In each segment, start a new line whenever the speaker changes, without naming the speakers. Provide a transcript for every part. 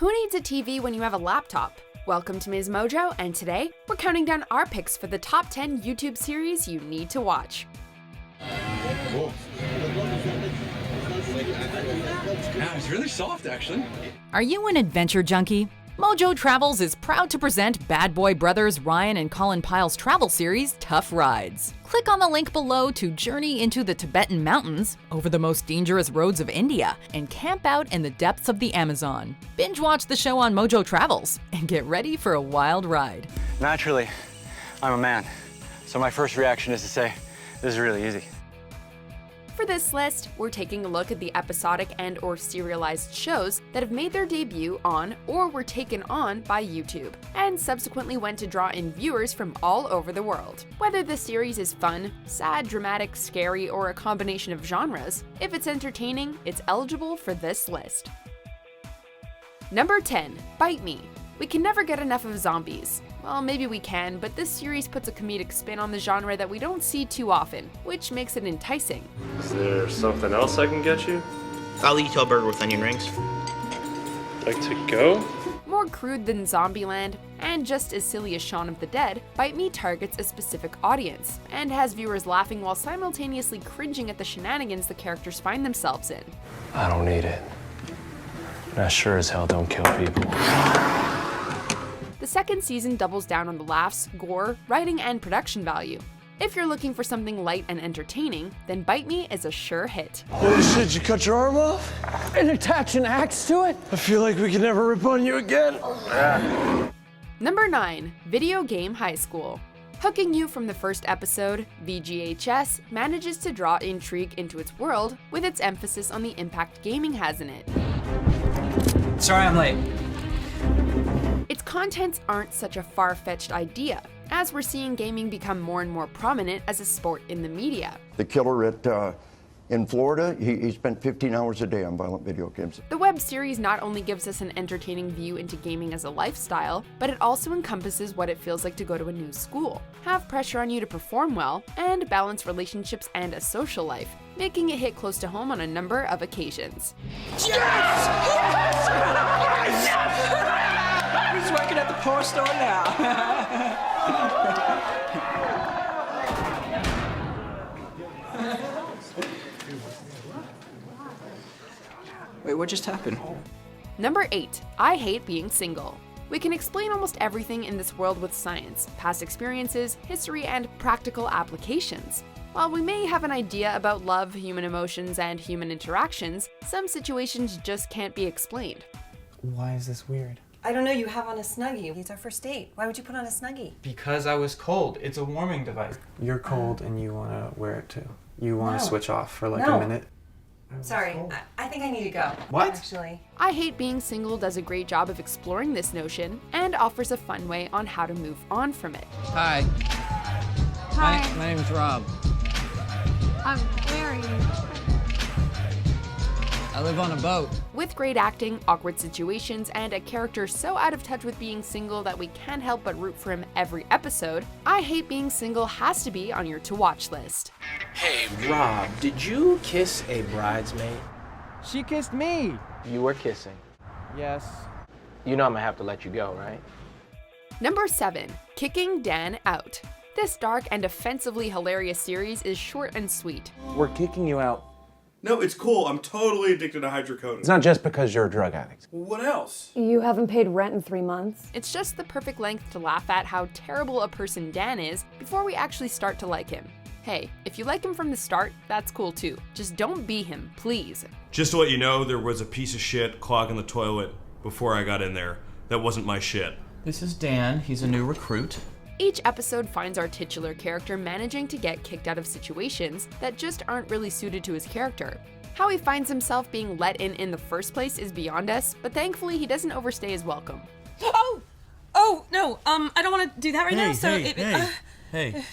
Who needs a TV when you have a laptop? Welcome to MsMojo, and today we're counting down our picks for the top 10 YouTube series you need to watch.
Cool. Yeah, it's really soft, actually.
Are you an adventure junkie? Mojo Travels is proud to present Bad Boy Brothers Ryan and Colin Pyle's travel series, Tough Rides. Click on the link below to journey into the Tibetan mountains, over the most dangerous roads of India, and camp out in the depths of the Amazon. Binge watch the show on Mojo Travels and get ready for a wild ride.
Naturally, I'm a man, so my first reaction is to say, this is really easy.
For this list, we're taking a look at the episodic and/or serialized shows that have made their debut on or were taken on by YouTube, and subsequently went to draw in viewers from all over the world. Whether the series is fun, sad, dramatic, scary, or a combination of genres, if it's entertaining, it's eligible for this list. Number 10. Bite Me. We can never get enough of zombies. Well, maybe we can, but this series puts a comedic spin on the genre that we don't see too often, which makes it enticing.
Is there something else I can get you?
I'll eat a burger with onion rings.
Like to go?
More crude than Zombieland, and just as silly as Shaun of the Dead, Bite Me targets a specific audience, and has viewers laughing while simultaneously cringing at the shenanigans the characters find themselves in.
I don't need it. And I sure as hell don't kill people.
The second season doubles down on the laughs, gore, writing, and production value. If you're looking for something light and entertaining, then Bite Me is a sure hit.
Holy shit, you cut your arm off?
And attach an axe to it?
I feel like we can never rip on you again.
Number 9. Video Game High School. Hooking you from the first episode, VGHS manages to draw intrigue into its world with its emphasis on the impact gaming has in it.
Sorry I'm late.
Its contents aren't such a far-fetched idea, as we're seeing gaming become more and more prominent as a sport in the media.
The killer in Florida, he spent 15 hours a day on violent video games.
The web series not only gives us an entertaining view into gaming as a lifestyle, but it also encompasses what it feels like to go to a new school, have pressure on you to perform well, and balance relationships and a social life, making it hit close to home on a number of occasions.
Yes! Yes! Yes! He's working at the porn store now. Wait, what just happened?
Number 8. I Hate Being Single. We can explain almost everything in this world with science, past experiences, history, and practical applications. While we may have an idea about love, human emotions, and human interactions, some situations just can't be explained.
Why is this weird?
I don't know, you have on a Snuggie. It's our first date. Why would you put on a Snuggie?
Because I was cold. It's a warming device. You're cold and you want to wear it too. You want to switch off for like a minute.
Sorry, I think I need to go.
What?
Actually.
I Hate Being Single does a great job of exploring this notion and offers a fun way on how to move on from it.
Hi.
Hi.
My name's Rob.
I'm Mary.
I live on a boat.
With great acting, awkward situations, and a character so out of touch with being single that we can't help but root for him every episode, I Hate Being Single has to be on your to-watch list.
Hey, Rob, did you kiss a bridesmaid?
She kissed me.
You were kissing.
Yes.
You know I'm gonna have to let you go, right?
Number 7. Kicking Dan Out. This dark and offensively hilarious series is short and sweet.
We're kicking you out.
No, it's cool. I'm totally addicted to hydrocodone.
It's not just because you're a drug addict.
What else?
You haven't paid rent in 3 months.
It's just the perfect length to laugh at how terrible a person Dan is before we actually start to like him. Hey, if you like him from the start, that's cool too. Just don't be him, please.
Just to let you know, there was a piece of shit clogging the toilet before I got in there. That wasn't my shit.
This is Dan. He's a new recruit.
Each episode finds our titular character managing to get kicked out of situations that just aren't really suited to his character. How he finds himself being let in the first place is beyond us, but thankfully he doesn't overstay his welcome.
Oh, no, I don't want to do that right now, so...
Hey,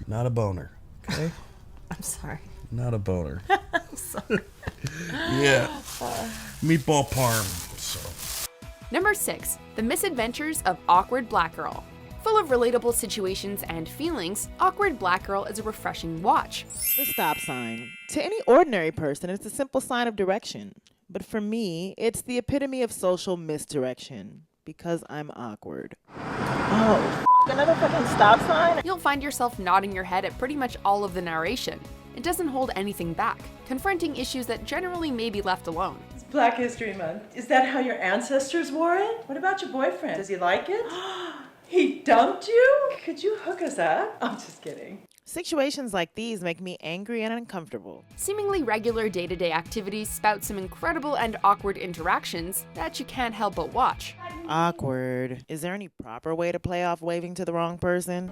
not a boner, okay?
I'm sorry.
Not a boner.
I'm sorry.
Yeah, meatball parm, so.
Number 6. The Misadventures of Awkward Black Girl. Full of relatable situations and feelings, Awkward Black Girl is a refreshing watch.
The stop sign. To any ordinary person, it's a simple sign of direction. but for me, it's the epitome of social misdirection because I'm awkward. Oh, another fucking stop sign?
You'll find yourself nodding your head at pretty much all of the narration. It doesn't hold anything back, confronting issues that generally may be left alone.
It's Black History Month. Is that how your ancestors wore it? What about your boyfriend? Does he like it? He dumped you? Could you hook us up? I'm just kidding.
Situations like these make me angry and uncomfortable.
Seemingly regular day-to-day activities spout some incredible and awkward interactions that you can't help but watch.
Awkward. Is there any proper way to play off waving to the wrong person?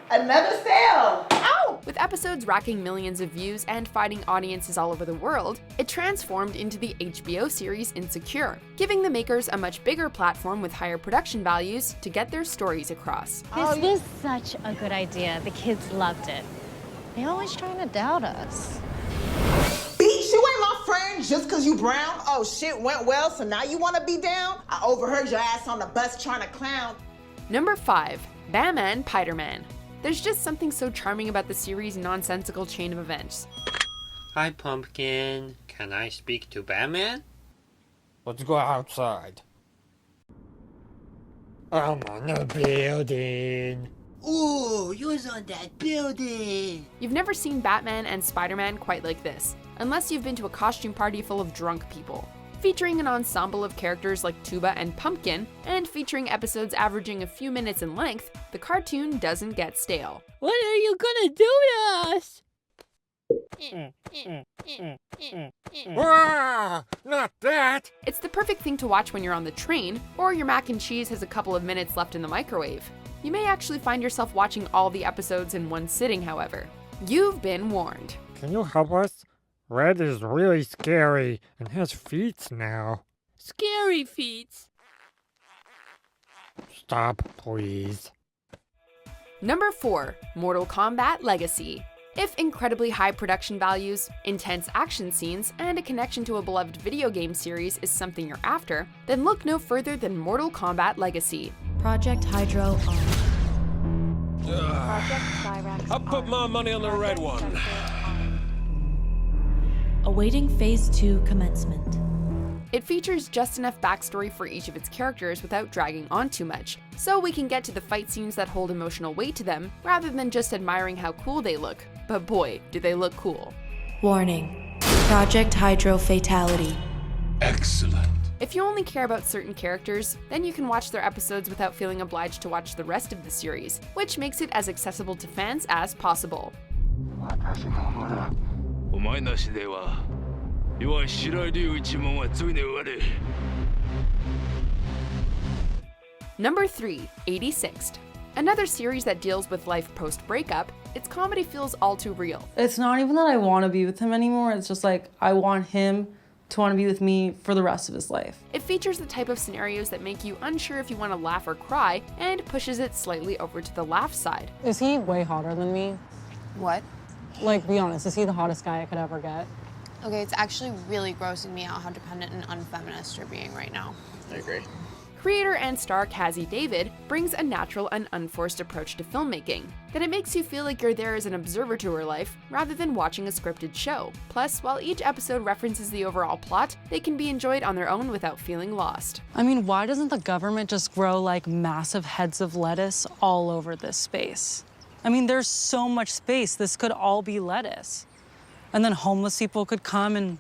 Another sale! Ow!
With episodes racking millions of views and finding audiences all over the world, it transformed into the HBO series Insecure, giving the makers a much bigger platform with higher production values to get their stories across.
This was such a good idea. The kids loved it. They're always trying to doubt us.
Bitch, you ain't my friend just because you brown. Oh, shit went well, so now you want to be down? I overheard your ass on the bus trying to clown.
Number 5. Baman Piderman. There's just something so charming about the series' nonsensical chain of events.
Hi, Pumpkin. Can I speak to Batman?
Let's go outside. I'm on a building.
Ooh, you was on that building.
You've never seen Batman and Spider-Man quite like this, unless you've been to a costume party full of drunk people. Featuring an ensemble of characters like Tuba and Pumpkin, and featuring episodes averaging a few minutes in length, the cartoon doesn't get stale.
What are you gonna do to us? Not that!
It's the perfect thing to watch when you're on the train, or your mac and cheese has a couple of minutes left in the microwave. You may actually find yourself watching all the episodes in one sitting, however. You've been warned.
Can you help us? Red is really scary and has feet now.
Scary feet.
Stop, please.
Number 4. Mortal Kombat Legacy. If incredibly high production values, intense action scenes, and a connection to a beloved video game series is something you're after, then look no further than Mortal Kombat Legacy.
Project Hydro on.
I'll put my money on the red one.
Awaiting Phase 2 commencement.
It features just enough backstory for each of its characters without dragging on too much, so we can get to the fight scenes that hold emotional weight to them, rather than just admiring how cool they look. But boy, do they look cool.
Warning. Project Hydro Fatality.
Excellent.
If you only care about certain characters, then you can watch their episodes without feeling obliged to watch the rest of the series, which makes it as accessible to fans as possible. Number 3. 86th. Another series that deals with life post-breakup, its comedy feels all too real.
It's not even that I want to be with him anymore, it's just like I want him to want to be with me for the rest of his life.
It features the type of scenarios that make you unsure if you want to laugh or cry, and pushes it slightly over to the laugh side.
Is he way hotter than me?
What?
Like, be honest, is he the hottest guy I could ever get?
Okay, it's actually really grossing me out how dependent and unfeminist you're being right now.
I agree.
Creator and star Cassie David brings a natural and unforced approach to filmmaking, that it makes you feel like you're there as an observer to her life, rather than watching a scripted show. Plus, while each episode references the overall plot, they can be enjoyed on their own without feeling lost.
I mean, why doesn't the government just grow like massive heads of lettuce all over this space? I mean, there's so much space, this could all be lettuce. And then homeless people could come and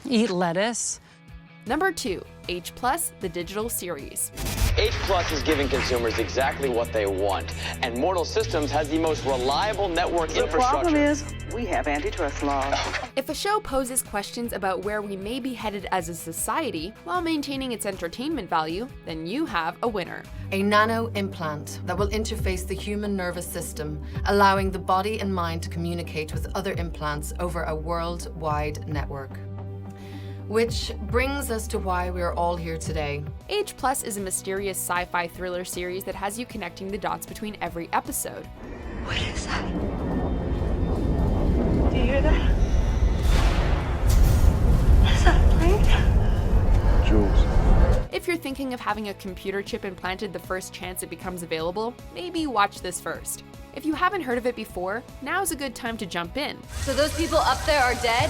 eat lettuce.
Number 2. H+, the digital series.
H+ is giving consumers exactly what they want, and Mortal Systems has the most reliable network infrastructure.
The problem is, we have antitrust laws.
If a show poses questions about where we may be headed as a society while maintaining its entertainment value, then you have a winner.
A nano implant that will interface the human nervous system, allowing the body and mind to communicate with other implants over a worldwide network. Which brings us to why we are all here today.
H+ is a mysterious sci-fi thriller series that has you connecting the dots between every episode.
What is that? Do you hear that? Is that a plane?
If you're thinking thinking of having a computer chip implanted the first chance it becomes available, maybe watch this first. If you haven't heard of it before, now's a good time to jump in.
So those people up there are dead?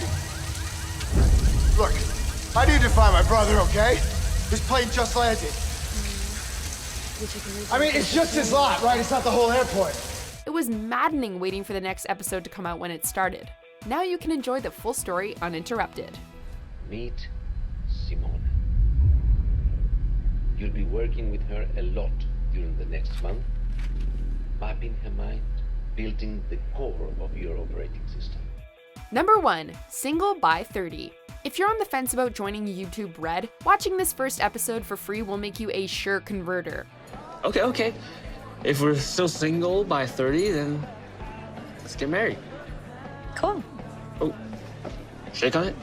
Look, I need to find my brother, okay? His plane just landed. I mean, it's just his lot, right? It's not the whole airport.
It was maddening waiting for the next episode to come out when it started. Now you can enjoy the full story uninterrupted.
Meet Simone. You'll be working with her a lot during the next month, mapping her mind, building the core of your operating system.
Number 1. Single by 30. If you're on the fence about joining YouTube Red, watching this first episode for free will make you a sure converter.
Okay. If we're still single by 30, then let's get married.
Cool.
Oh, shake on it.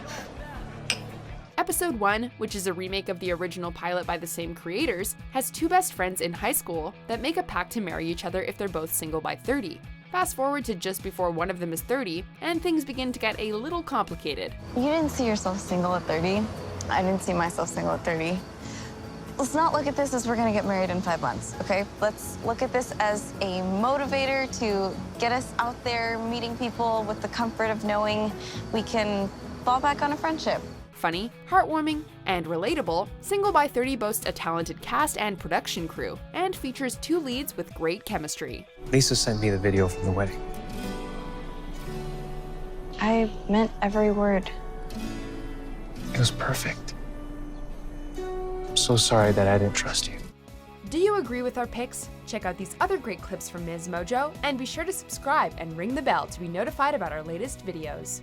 Episode 1, which is a remake of the original pilot by the same creators, has two best friends in high school that make a pact to marry each other if they're both single by 30. Fast forward to just before one of them is 30, and things begin to get a little complicated.
You didn't see yourself single at 30. I didn't see myself single at 30. Let's not look at this as we're gonna get married in 5 months, okay? Let's look at this as a motivator to get us out there meeting people with the comfort of knowing we can fall back on a friendship.
Funny, heartwarming, and relatable, Single by 30 boasts a talented cast and production crew, and features 2 leads with great chemistry.
Lisa sent me the video from the wedding.
I meant every word.
It was perfect. I'm so sorry that I didn't trust you.
Do you agree with our picks? Check out these other great clips from MsMojo, and be sure to subscribe and ring the bell to be notified about our latest videos.